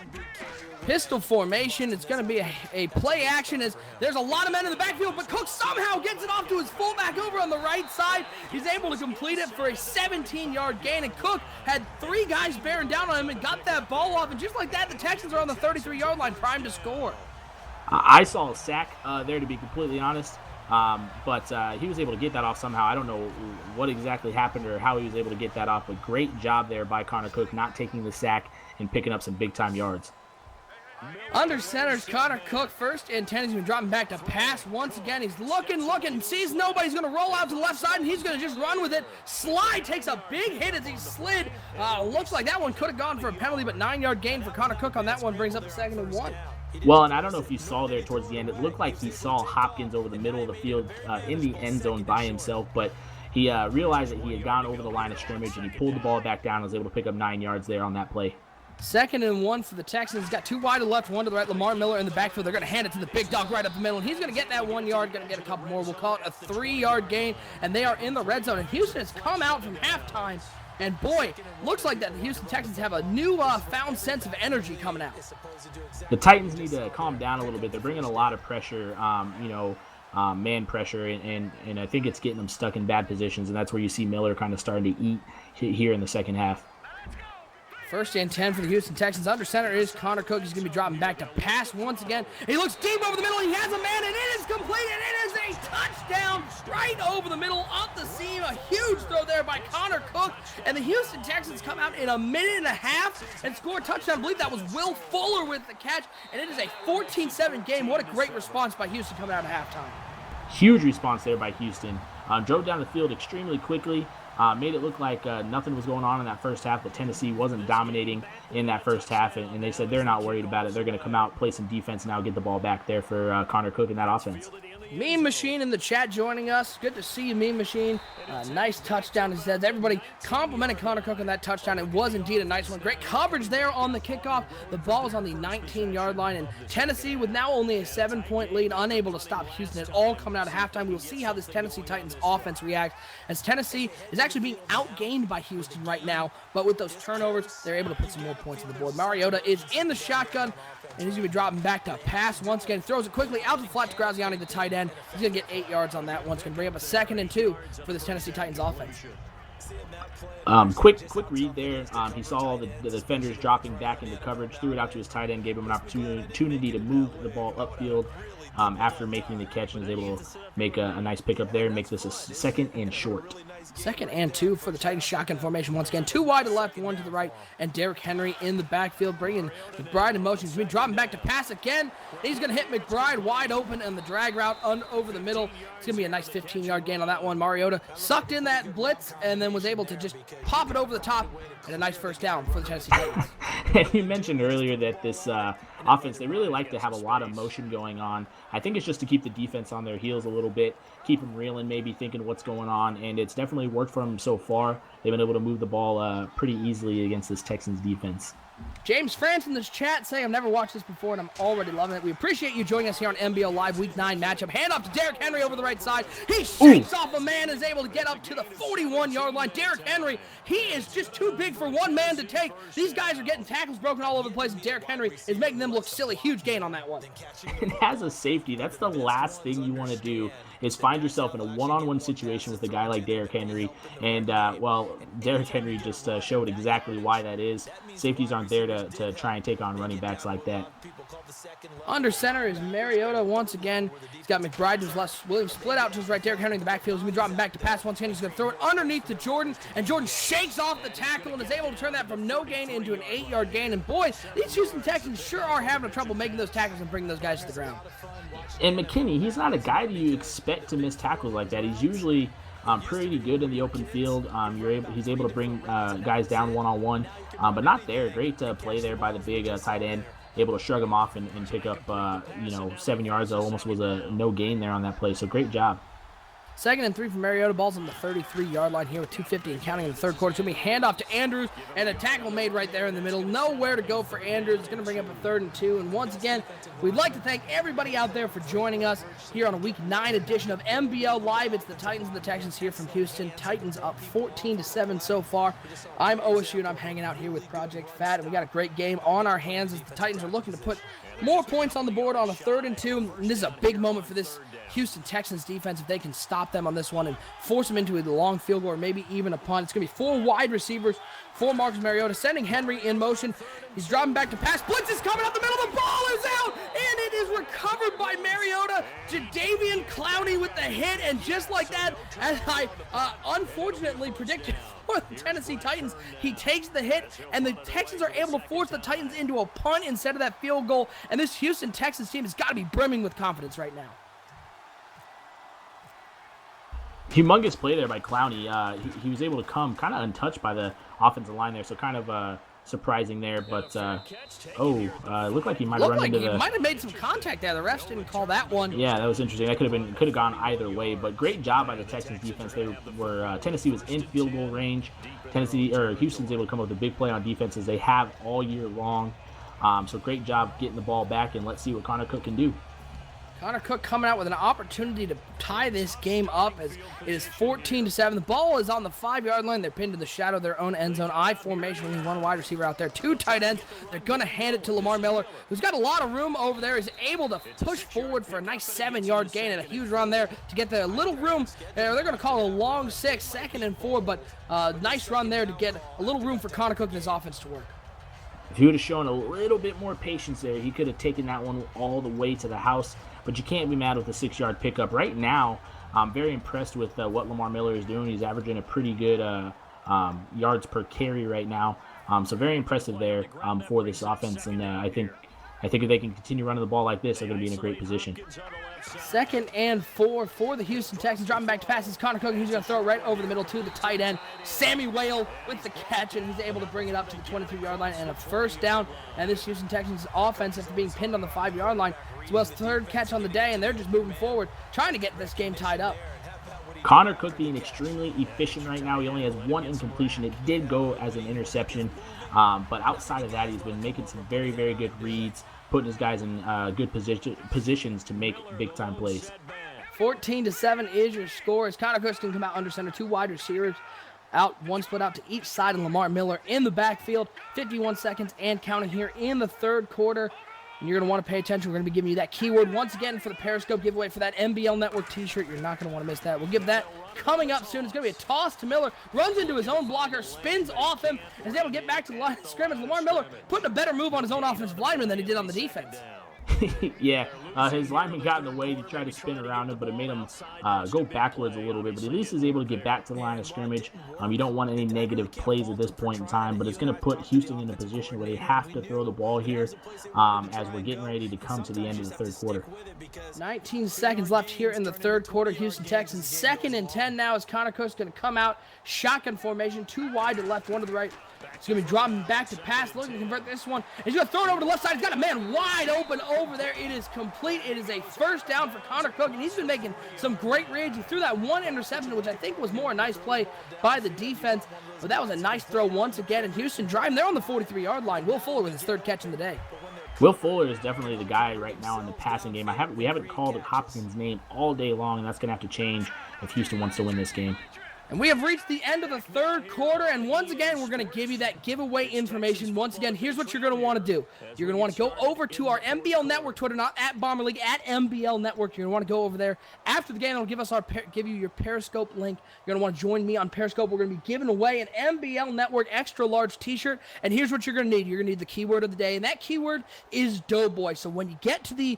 Pistol formation. It's going to be a play action as there's a lot of men in the backfield, but Cook somehow gets it off to his fullback over on the right side. He's able to complete it for a 17-yard gain, and Cook had 3 guys bearing down on him and got that ball off, and just like that, the Texans are on the 33-yard line, primed to score. I saw a sack there, to be completely honest, but he was able to get that off somehow. I don't know what exactly happened or how he was able to get that off, but great job there by Connor Cook, not taking the sack and picking up some big-time yards. Under center's Connor Cook. 1st and 10. He's going to drop him back to pass once again. He's looking, sees nobody. He's going to roll out to the left side, and he's going to just run with it. Slide takes a big hit as he slid. Looks like that one could have gone for a penalty, but 9-yard gain for Connor Cook on that one brings up the 2nd and 1. Well, and I don't know if you saw there towards the end, it looked like he saw Hopkins over the middle of the field in the end zone by himself, but he realized that he had gone over the line of scrimmage, and he pulled the ball back down and was able to pick up 9 yards there on that play. 2nd and 1 for the Texans. Got 2 wide to left, 1 to the right. Lamar Miller in the backfield. They're going to hand it to the big dog right up the middle, and he's going to get that 1 yard, going to get a couple more. We'll call it a 3-yard gain, and they are in the red zone. And Houston has come out from halftime, and boy, looks like that the Houston Texans have a new found sense of energy coming out. The Titans need to calm down a little bit. They're bringing a lot of pressure, man pressure, and I think it's getting them stuck in bad positions, and that's where you see Miller kind of starting to eat here in the second half. 1st and 10 for the Houston Texans. Under center is Connor Cook. He's going to be dropping back to pass once again. He looks deep over the middle. He has a man, and it is complete, and it is a touchdown right over the middle, up the seam. A huge throw there by Connor Cook, and the Houston Texans come out in a minute and a half and score a touchdown. I believe that was Will Fuller with the catch, and it is a 14-7 game. What a great response by Houston coming out at halftime. Huge response there by Houston. Drove down the field extremely quickly. Made it look like nothing was going on in that first half, but Tennessee wasn't dominating in that first half, and they said they're not worried about it. They're going to come out, play some defense now, get the ball back there for Connor Cook in that offense. Meme Machine in the chat joining us. Good to see you, Meme Machine. Nice touchdown. He says everybody complimented Connor Cook on that touchdown. It was indeed a nice one. Great coverage there on the kickoff. The ball was on the 19-yard line, and Tennessee, with now only a 7-point lead, unable to stop Houston at all coming out of halftime. We'll see how this Tennessee Titans offense reacts, as Tennessee is actually being outgained by Houston right now, but with those turnovers, they're able to put some more points on the board. Mariota is in the shotgun, and he's going to be dropping back to pass once again. He throws it quickly out to the flat to Graziani, the tight end. He's going to get 8 yards on that one. It's going to bring up a 2nd and 2 for this Tennessee Titans offense. Quick read there. He saw all the defenders dropping back into coverage, threw it out to his tight end, gave him an opportunity to move the ball upfield after making the catch, and was able to make a nice pickup there and make this a 2nd and short. 2nd and 2 for the Titans shotgun formation once again. 2 wide to left, 1 to the right, and Derrick Henry in the backfield, bringing McBride in motion. He's been dropping back to pass again. He's going to hit McBride wide open on the drag route over the middle. It's going to be a nice 15-yard gain on that one. Mariota sucked in that blitz and then was able to just pop it over the top, and a nice first down for the Tennessee Titans. And you mentioned earlier that this offense, they really like to have a lot of motion going on. I think it's just to keep the defense on their heels a little bit, keep them reeling, maybe thinking what's going on, and it's definitely worked for them so far. They've been able to move the ball pretty easily against this Texans defense. James France in this chat saying, I've never watched this before, and I'm already loving it. We appreciate you joining us here on NBL Live Week 9 matchup. Hand off to Derrick Henry over the right side. He shakes off a man, is able to get up to the 41-yard line. Derrick Henry, he is just too big for one man to take. These guys are getting tackles broken all over the place, and Derrick Henry is making them look silly. Huge gain on that one. And as a safety, that's the last thing you want to do, is find yourself in a one-on-one situation with a guy like Derrick Henry. And, Derrick Henry just showed exactly why that is. Safeties aren't there to try and take on running backs like that. Under center is Mariota once again. He's got McBride to his left, Williams split out to his right. Derrick Henry in the backfield. He's going to be dropping back to pass once again. He's going to throw it underneath to Jordan, and Jordan shakes off the tackle and is able to turn that from no gain into an 8-yard gain. And boy, these Houston Texans sure are having trouble making those tackles and bringing those guys to the ground. And McKinney, he's not a guy that you expect to miss tackles like that. He's usually pretty good in the open field. He's able to bring guys down one-on-one, but not there. Great play there by the big tight end, able to shrug him off and pick up 7 yards. That almost was a no gain there on that play, so great job. 2nd and 3 for Mariota. Ball's on the 33-yard line here with 2:50 and counting in the third quarter. It's going to be handoff to Andrews, and a tackle made right there in the middle. Nowhere to go for Andrews. It's going to bring up a 3rd and 2. And once again, we'd like to thank everybody out there for joining us here on a Week 9 edition of NBL Live. It's the Titans and the Texans here from Houston. Titans up 14-7 so far. I'm OSU, and I'm hanging out here with Project Fat, and we got a great game on our hands as the Titans are looking to put more points on the board on a 3rd and 2. And this is a big moment for this Houston Texans defense if they can stop them on this one and force them into a long field goal or maybe even a punt. It's going to be 4 wide receivers for Marcus Mariota, sending Henry in motion. He's dropping back to pass. Blitz is coming up the middle. The ball is out, and it is recovered by Mariota. Jadeveon Clowney with the hit, and just like that, as I unfortunately predicted for the Tennessee Titans, he takes the hit, and the Texans are able to force the Titans into a punt instead of that field goal, and this Houston Texans team has got to be brimming with confidence right now. Humongous play there by Clowney. He was able to come kind of untouched by the offensive line there, so kind of surprising there. But it looked like he might have run into the. Might have made some contact there. The refs didn't call that one. Yeah, that was interesting. That could have gone either way. But great job by the Texans defense. They were Tennessee was in field goal range. Houston's able to come up with a big play on defense as they have all year long. So great job getting the ball back, and let's see what Connor Cook can do. Connor Cook coming out with an opportunity to tie this game up as it is 14-7. The ball is on the 5-yard line. They're pinned in the shadow of their own end zone. I formation, only one wide receiver out there, 2 tight ends. They're going to hand it to Lamar Miller, who's got a lot of room over there. He's able to push forward for a nice 7-yard gain and a huge run there to get the little room. They're going to call it a long 6, 2nd and 4, but nice run there to get a little room for Connor Cook and his offense to work. If he would have shown a little bit more patience there, he could have taken that one all the way to the house. But you can't be mad with a 6-yard pickup. Right now, I'm very impressed with what Lamar Miller is doing. He's averaging a pretty good yards per carry right now. So very impressive there for this offense. And I think if they can continue running the ball like this, they're going to be in a great position. 2nd and 4 for the Houston Texans. Dropping back to passes. Connor Cook, he's going to throw it right over the middle to the tight end. Sammy Whale with the catch, and he's able to bring it up to the 23-yard line and a first down. And this Houston Texans offense, after being pinned on the 5-yard line, as well as 3rd catch on the day, and they're just moving forward, trying to get this game tied up. Connor Cook being extremely efficient right now. He only has 1 incompletion. It did go as an interception, but outside of that, he's been making some very, very good reads, putting his guys in good positions to make big-time plays. 14-7 is your score. As Connor Cook's going to come out under center, 2 wide receivers out, 1 split out to each side, and Lamar Miller in the backfield. 51 seconds and counting here in the 3rd quarter. And you're going to want to pay attention. We're going to be giving you that keyword once again for the Periscope giveaway for that NBL Network t-shirt. You're not going to want to miss that. We'll give that coming up soon. It's going to be a toss to Miller. Runs into his own blocker, spins off him, and is able to get back to the line of scrimmage. Lamar Miller putting a better move on his own offensive lineman than he did on the defense. Yeah, his lineman got in the way to try to spin around him, but it made him go backwards a little bit. But at least he's able to get back to the line of scrimmage. You don't want any negative plays at this point in time, but it's going to put Houston in a position where they have to throw the ball here as we're getting ready to come to the end of the 3rd quarter. 19 seconds left here in the 3rd quarter. Houston Texans 2nd and 10 now as Connor Cook's going to come out. Shotgun formation, 2 wide to the left, 1 to the right. He's going to be dropping back to pass, looking to convert this one. He's going to throw it over to the left side. He's got a man wide open over there. It is complete. It is a first down for Connor Cook, and he's been making some great reads. He threw that 1 interception, which I think was more a nice play by the defense. But that was a nice throw once again. And Houston driving there on the 43-yard line. Will Fuller with his 3rd catch in the day. Will Fuller is definitely the guy right now in the passing game. We haven't called Hopkins' name all day long, and that's going to have to change if Houston wants to win this game. And we have reached the end of the 3rd quarter, and once again, we're going to give you that giveaway information. Once again, here's what you're going to want to do. You're going to want to go over to our MBL Network Twitter, not at Bomber League, at MBL Network. You're going to want to go over there. After the game, it'll give you your Periscope link. You're going to want to join me on Periscope. We're going to be giving away an MBL Network extra large t-shirt, and here's what you're going to need. You're going to need the keyword of the day, and that keyword is Doughboy. So when you get to the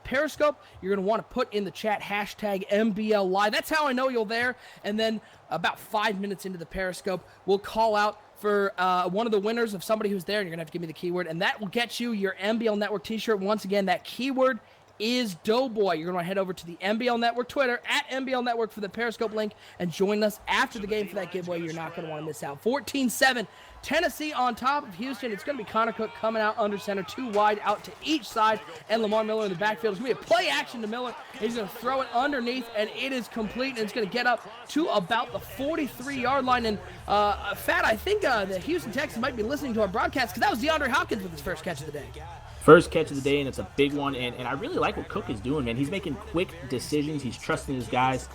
Periscope, you're going to want to put in the chat hashtag MBL Live. That's how I know you're there, and then about 5 minutes into the Periscope, we'll call out for one of the winners of somebody who's there, and you're going to have to give me the keyword, and that will get you your MBL Network t-shirt. Once again, that keyword is Doughboy. You're going to head over to the MBL Network Twitter, at MBL Network for the Periscope link, and join us after the game for that giveaway. You're not going to want to miss out. 14-7, Tennessee on top of Houston. It's going to be Connor Cook coming out under center, 2 wide out to each side, and Lamar Miller in the backfield. It's going to be a play action to Miller. He's going to throw it underneath, and it is complete, and it's going to get up to about the 43-yard line. And, Fat, I think the Houston Texans might be listening to our broadcast, because that was DeAndre Hopkins with his first catch of the day. First catch of the day, and it's a big one, and I really like what Cook is doing, man. He's making quick decisions. He's trusting his guys,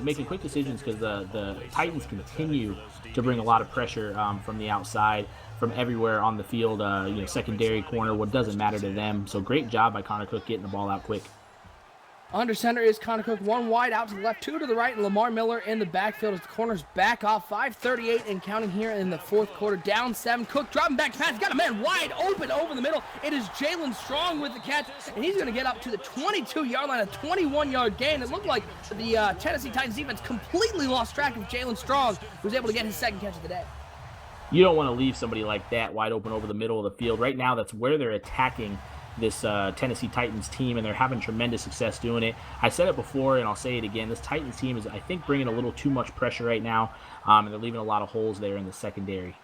making quick decisions because the Titans continue to bring a lot of pressure from the outside, from everywhere on the field, secondary, corner, what doesn't matter to them. So great job by Connor Cook getting the ball out quick. Under center is Connor Cook, 1 wide out to the left, 2 to the right, and Lamar Miller in the backfield as the corners back off. 5:38 and counting here in the 4th quarter. Down 7. Cook dropping back to pass. He's got a man wide open over the middle. It is Jalen Strong with the catch, and he's going to get up to the 22-yard line, a 21-yard gain. It looked like the Tennessee Titans defense completely lost track of Jalen Strong, who was able to get his 2nd catch of the day. You don't want to leave somebody like that wide open over the middle of the field. Right now, that's where they're attacking this Tennessee Titans team, and they're having tremendous success doing it. I said it before, and I'll say it again. This Titans team is, I think, bringing a little too much pressure right now, and they're leaving a lot of holes there in the secondary.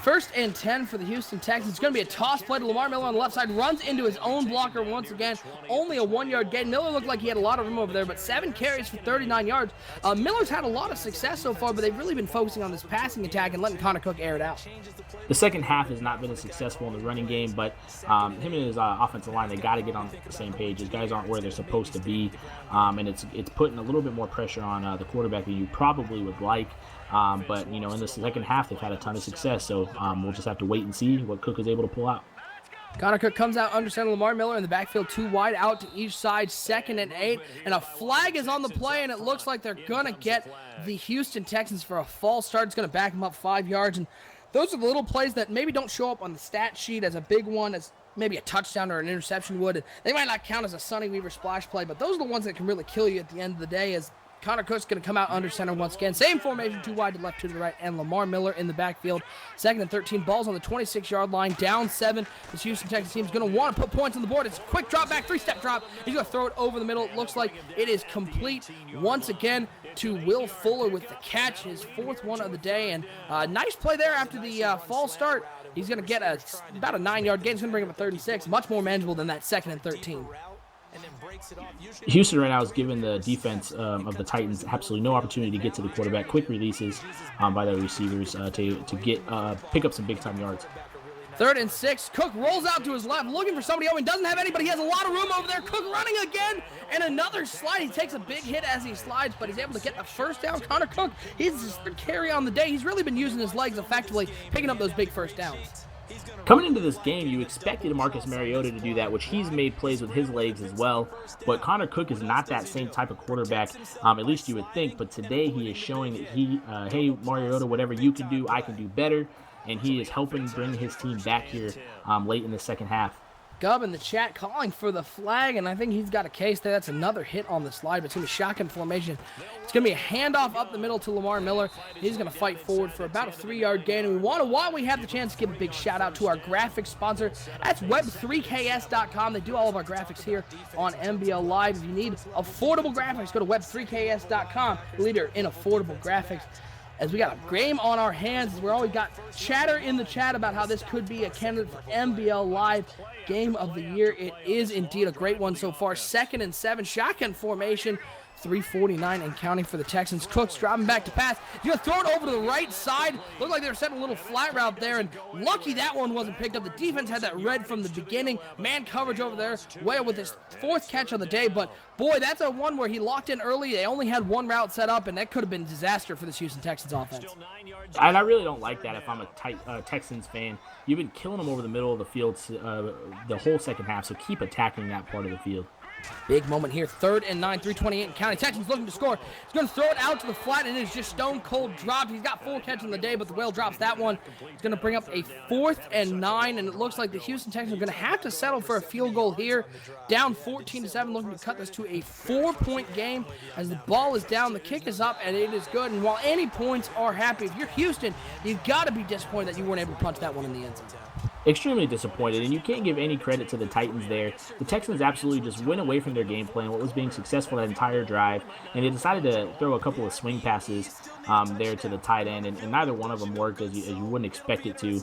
First and 10 for the Houston Texans. It's going to be a toss play to Lamar Miller on the left side. Runs into his own blocker once again. Only a 1-yard gain. Miller looked like he had a lot of room over there, but 7 carries for 39 yards. Miller's had a lot of success so far, but they've really been focusing on this passing attack and letting Connor Cook air it out. The second half has not been as successful in the running game, but him and his offensive line, they got to get on the same page. These guys aren't where they're supposed to be, and it's putting a little bit more pressure on the quarterback than you probably would like. But, in the second half, they've had a ton of success, so we'll just have to wait and see what Cook is able to pull out. Connor Cook comes out under center. Lamar Miller in the backfield, 2 wide out to each side, 2nd and 8. And a flag is on the play, and it looks like they're going to get the Houston Texans for a false start. It's going to back them up 5 yards. And those are the little plays that maybe don't show up on the stat sheet as a big one, as maybe a touchdown or an interception would. They might not count as a Sonny Weaver splash play, but those are the ones that can really kill you at the end of the day, as Connor Cook's going to come out under center once again. Same formation, 2 wide to left, 2 to the right, and Lamar Miller in the backfield. 2nd and 13, balls on the 26-yard line, down 7. This Houston Texans team is going to want to put points on the board. It's a quick drop back, 3-step drop. He's going to throw it over the middle. It looks like it is complete once again to Will Fuller with the catch, his 4th one of the day. And nice play there after the false start. He's going to get about a 9-yard gain. He's going to bring him a 3rd and 6. Much more manageable than that 2nd and 13. Houston right now is giving the defense of the Titans absolutely no opportunity to get to the quarterback. Quick releases by their receivers to pick up some big-time yards. 3rd and 6. Cook rolls out to his left, looking for somebody open. Doesn't have anybody. He has a lot of room over there. Cook running again, and another slide. He takes a big hit as he slides, but he's able to get the first down. Connor Cook, he's his 3rd carry on the day. He's really been using his legs effectively, picking up those big first downs. Coming into this game, you expected Marcus Mariota to do that, which he's made plays with his legs as well. But Connor Cook is not that same type of quarterback, at least you would think. But today he is showing that hey, Mariota, whatever you can do, I can do better. And he is helping bring his team back here late in the second half. Gubb in the chat calling for the flag, and I think he's got a case there. That's another hit on the slide, but it's going to be shotgun formation. It's going to be a handoff up the middle to Lamar Miller. He's going to fight forward for about a 3-yard gain, and while we have the chance to give a big shout-out to our graphics sponsor, that's web3ks.com. They do all of our graphics here on MBL Live. If you need affordable graphics, go to web3ks.com, leader in affordable graphics. As we got a game on our hands, we're always got chatter in the chat about how this could be a candidate for MBL Live Game of the Year. It is indeed a great one so far. 2nd and 7, shotgun formation. 3:49 and counting for the Texans. Cook's dropping back to pass. He's going to throw it over to the right side. Looked like they were setting a little flat route there, and lucky that one wasn't picked up. The defense had that read from the beginning. Man coverage over there. Whale with his 4th catch on the day, but boy, that's a one where he locked in early. They only had one route set up, and that could have been a disaster for this Houston Texans offense. And I really don't like that if I'm a Texans fan. You've been killing them over the middle of the field the whole second half, so keep attacking that part of the field. Big moment here, 3rd and 9, 3:28 and counting. Texans looking to score. He's going to throw it out to the flat, and it is just stone cold dropped. He's got 4 catches on the day, but the Whale drops that one. He's going to bring up a 4th and 9, and it looks like the Houston Texans are going to have to settle for a field goal here. Down 14-7, looking to cut this to a 4-point game as the ball is down, the kick is up, and it is good. And while any points are happy, if you're Houston, you've got to be disappointed that you weren't able to punch that one in the end zone. Extremely disappointed, and you can't give any credit to the Titans there. The Texans absolutely just went away from their game plan, what was being successful that entire drive, and they decided to throw a couple of swing passes there to the tight end, and neither one of them worked as you wouldn't expect it to.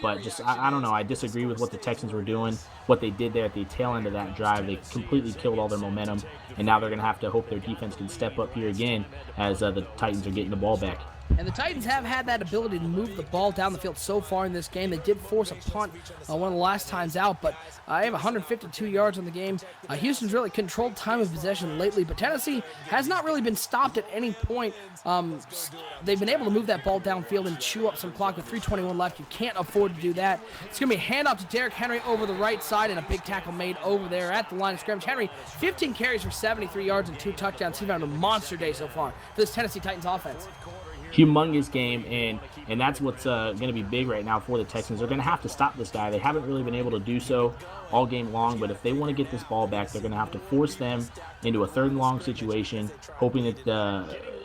But just, I don't know, I disagree with what the Texans were doing, what they did there at the tail end of that drive. They completely killed all their momentum, and now they're going to have to hope their defense can step up here again as the Titans are getting the ball back. And the Titans have had that ability to move the ball down the field so far in this game. They did force a punt one of the last times out, but they have 152 yards on the game. Houston's really controlled time of possession lately, but Tennessee has not really been stopped at any point. They've been able to move that ball downfield and chew up some clock with 3:21 left. You can't afford to do that. It's going to be a handoff to Derrick Henry over the right side, and a big tackle made over there at the line of scrimmage. Henry, 15 carries for 73 yards and 2 touchdowns. He's had a monster day so far for this Tennessee Titans offense. Humongous game, and that's what's going to be big right now for the Texans. They're going to have to stop this guy. They haven't really been able to do so all game long, but if they want to get this ball back, they're going to have to force them into a 3rd and long situation, hoping that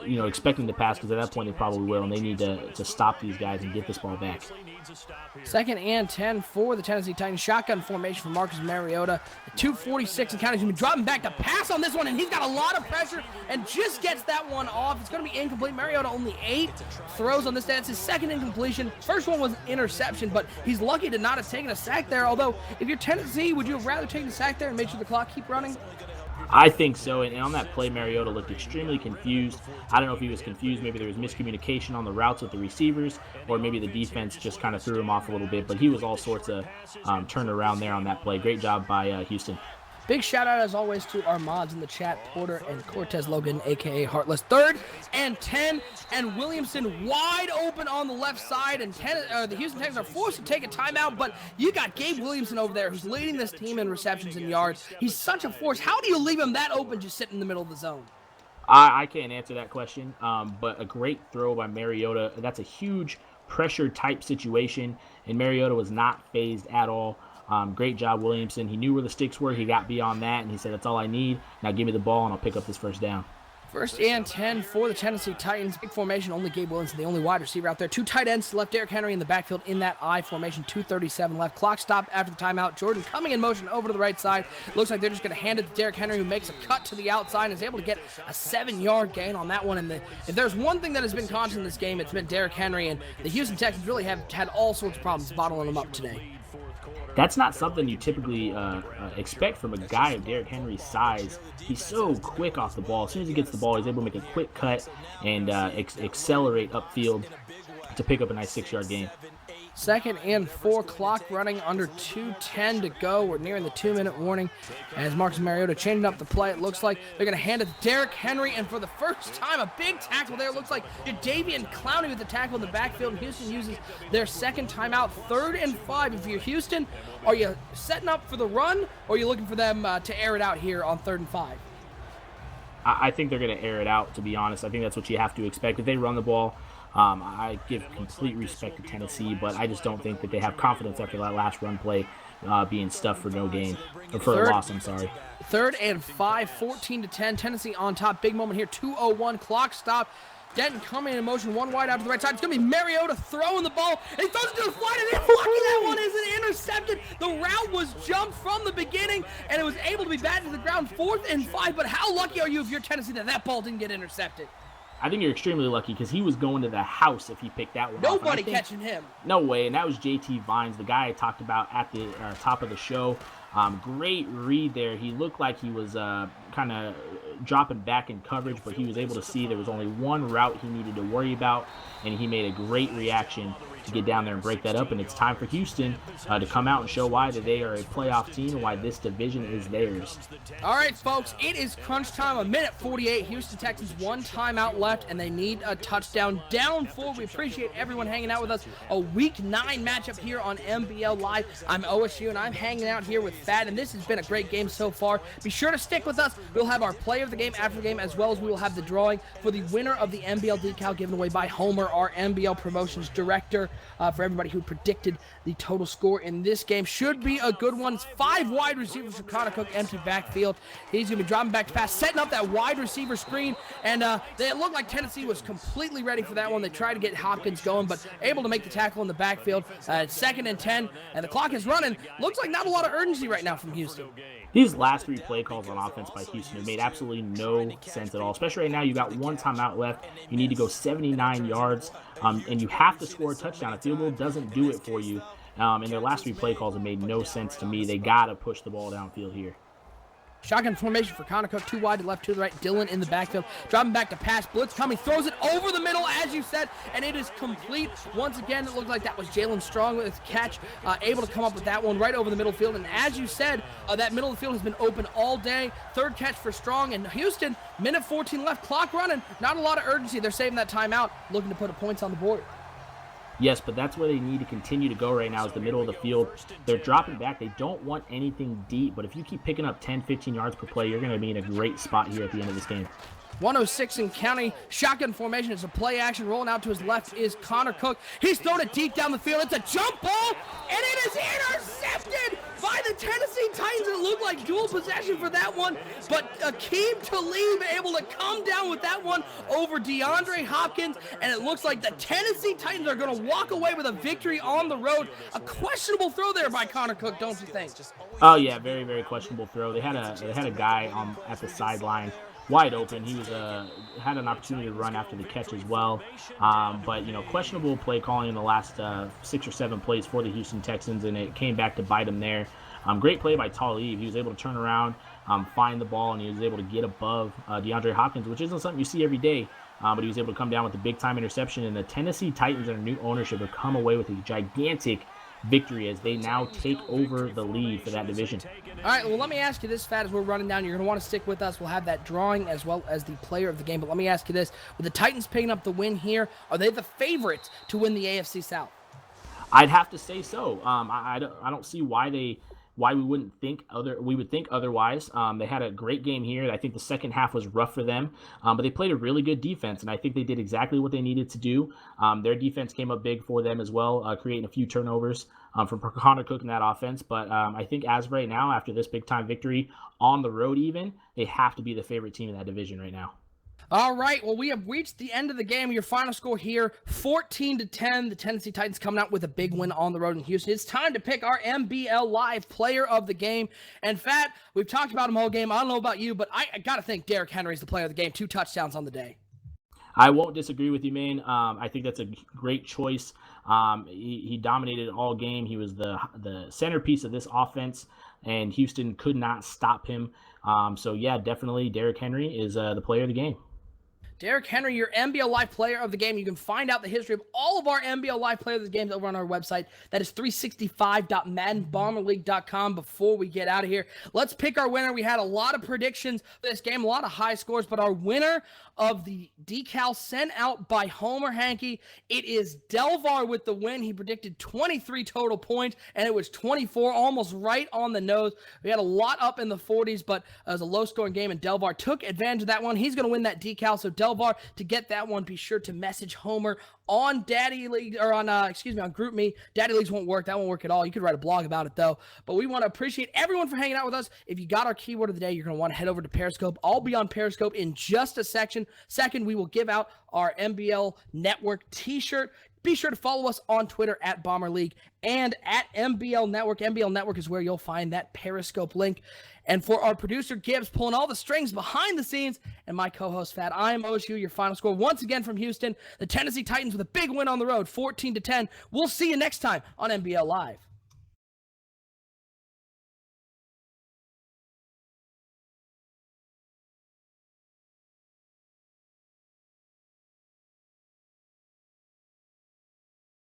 expecting the pass, because at that point they probably will, and they need to stop these guys and get this ball back. 2nd and 10 for the Tennessee Titans. Shotgun formation for Marcus Mariota. 2:46 and counting. He's been dropping back to pass on this one, and he's got a lot of pressure and just gets that one off. It's going to be incomplete. Mariota only 8 throws on this day. That's his 2nd incompletion. First one was an interception, but he's lucky to not have taken a sack there. Although, if you're Tennessee, would you have rather taken a sack there and made sure the clock keep running? I think so, and on that play, Mariota looked extremely confused. I don't know if he was confused. Maybe there was miscommunication on the routes with the receivers, or maybe the defense just kind of threw him off a little bit, but he was all sorts of turned around there on that play. Great job by Houston. Big shout out, as always, to our mods in the chat, Porter and Cortez Logan, a.k.a. Heartless. 3rd and 10, and Williamson wide open on the left side, and the Houston Texans are forced to take a timeout, but you got Gabe Williamson over there who's leading this team in receptions and yards. He's such a force. How do you leave him that open just sitting in the middle of the zone? I can't answer that question, but a great throw by Mariota. That's a huge pressure-type situation, and Mariota was not fazed at all. Great job, Williamson. He knew where the sticks were. He got beyond that, and he said, that's all I need. Now give me the ball, and I'll pick up this first down. 1st and 10 for the Tennessee Titans. Big formation, only Gabe Williamson, the only wide receiver out there. 2 tight ends left, Derrick Henry in the backfield in that I formation. 2:37 left. Clock stopped after the timeout. Jordan coming in motion over to the right side. Looks like they're just going to hand it to Derrick Henry, who makes a cut to the outside and is able to get a 7-yard gain on that one. And if there's one thing that has been constant in this game, it's been Derrick Henry, and the Houston Texans really have had all sorts of problems bottling him up today. That's not something you typically expect from a guy of Derrick Henry's size. He's so quick off the ball. As soon as he gets the ball, he's able to make a quick cut and accelerate upfield to pick up a nice 6-yard gain. 2nd and 4, clock running under 2:10 to go. We're nearing the 2-minute warning as Marcus Mariota changing up the play. It looks like they're going to hand it to Derrick Henry, and for the first time, a big tackle there. It looks like Jadeveon Clowney with the tackle in the backfield. Houston uses their 2nd timeout. 3rd and 5. If you're Houston, are you setting up for the run, or are you looking for them to air it out here on 3rd and 5? I think they're going to air it out, to be honest. I think that's what you have to expect. If they run the ball, I give complete respect to Tennessee, but I just don't think that they have confidence after that last run play being stuffed for no gain, or for a loss, I'm sorry. 3rd and 5, 14-10. Tennessee on top. Big moment here. 2:01 clock stop. Denton coming in motion, 1 wide out to the right side. It's going to be Mariota throwing the ball, and he throws it to the flat, and it's lucky that one isn't intercepted. The route was jumped from the beginning, and it was able to be batted to the ground. 4th and 5, but how lucky are you if you're Tennessee that ball didn't get intercepted? I think you're extremely lucky, because he was going to the house if he picked that one off. Nobody catching him. No way, and that was JT Vines, the guy I talked about at the top of the show. Great read there. He looked like he was kind of dropping back in coverage, but he was able to see there was only one route he needed to worry about, and he made a great reaction to get down there and break that up. And it's time for Houston to come out and show why that they are a playoff team and why this division is theirs. All right, folks, it is crunch time. 1:48. Houston Texans 1 timeout left, and they need a touchdown. Down 4. We appreciate everyone hanging out with us. A Week 9 matchup here on MBL Live. I'm OSU, and I'm hanging out here with Fat, and this has been a great game so far. Be sure to stick with us. We'll have our play of the game after the game, as well as we will have the drawing for the winner of the MBL decal given away by Homer, our MBL promotions director, for everybody who predicted the total score in this game. Should be a good one. It's 5 wide receivers for Connor Cook, empty backfield. He's going to be dropping back to pass, setting up that wide receiver screen, and it looked like Tennessee was completely ready for that one. They tried to get Hopkins going, but able to make the tackle in the backfield. 2nd and 10, and the clock is running. Looks like not a lot of urgency right now from Houston. These last 3 play calls on offense by Houston have made absolutely no sense at all, especially right now. You got 1 timeout left. You need to go 79 yards, and you have to score a touchdown. A field goal doesn't do it for you, and their last 3 play calls have made no sense to me. They got to push the ball downfield here. Shotgun formation for Connor Cook, 2 wide to left, 2 to the right. Dillon in the backfield, dropping back to pass. Blitz coming, throws it over the middle, as you said, and it is complete. Once again, it looked like that was Jalen Strong with his catch, able to come up with that one right over the middle field. And as you said, that middle of the field has been open all day. 3rd catch for Strong, and Houston, 1:14 left, clock running. Not a lot of urgency. They're saving that timeout, looking to put points on the board. Yes, but that's where they need to continue to go right now, is the middle of the field. They're dropping back. They don't want anything deep, but if you keep picking up 10, 15 yards per play, you're going to be in a great spot here at the end of this game. 106 in county. Shotgun formation. It's a play action. Rolling out to his left is Connor Cook. He's thrown it deep down the field. It's a jump ball, and it is intercepted. by the Tennessee Titans. It looked like dual possession for that one, but Akeem Talib able to come down with that one over DeAndre Hopkins, and it looks like the Tennessee Titans are going to walk away with a victory on the road. A questionable throw there by Connor Cook, don't you think? Oh yeah, very, very questionable throw. They had a guy at the sideline wide open. He was had an opportunity to run after the catch as well, but questionable play calling in the last 6 or 7 plays for the Houston Texans, and it came back to bite him there. Great play by Talib. He was able to turn around, find the ball, and he was able to get above DeAndre Hopkins, which isn't something you see every day. But he was able to come down with a big-time interception, and the Tennessee Titans under new ownership have come away with a gigantic victory as they now take over the lead for that division. All right, well, let me ask you this, Fat, as we're running down. You're going to want to stick with us. We'll have that drawing as well as the player of the game. But let me ask you this. With the Titans picking up the win here, are they the favorites to win the AFC South? I'd have to say so. I don't see why we would think otherwise. They had a great game here. I think the second half was rough for them, but they played a really good defense, and I think they did exactly what they needed to do. Their defense came up big for them as well, creating a few turnovers from Connor Cook in that offense. But I think as of right now, after this big-time victory on the road even, they have to be the favorite team in that division right now. All right, well, we have reached the end of the game. Your final score here, 14-10. The Tennessee Titans coming out with a big win on the road in Houston. It's time to pick our NBL Live player of the game. And, Fat, we've talked about him all game. I don't know about you, but I got to think Derrick Henry is the player of the game. 2 touchdowns on the day. I won't disagree with you, man. I think that's a great choice. He dominated all game. He was the centerpiece of this offense, and Houston could not stop him. So, yeah, definitely Derrick Henry is the player of the game. Derrick Henry, your NBL Live player of the game. You can find out the history of all of our NBL Live player of the games over on our website. That is 365.maddenbomberleague.com. Before we get out of here, let's pick our winner. We had a lot of predictions for this game, a lot of high scores, but our winner of the decal sent out by Homer Hankey, it is Delvar with the win. He predicted 23 total points, and it was 24, almost right on the nose. We had a lot up in the 40s, but it was a low-scoring game, and Delvar took advantage of that one. He's going to win that decal, so Delvar, to get that one, be sure to message Homer on Daddy League, or on GroupMe. Daddy Leagues won't work. That won't work at all. You could write a blog about it, though. But we want to appreciate everyone for hanging out with us. If you got our keyword of the day, you're going to want to head over to Periscope. I'll be on Periscope in just a second. We will give out our NBL Network t-shirt. Be sure to follow us on Twitter at Bomber League and at NBL Network. NBL Network is where you'll find that Periscope link. And for our producer, Gibbs, pulling all the strings behind the scenes, and my co-host, Fat, I am OSU, your final score once again from Houston. The Tennessee Titans with a big win on the road, 14-10. We'll see you next time on NBL Live.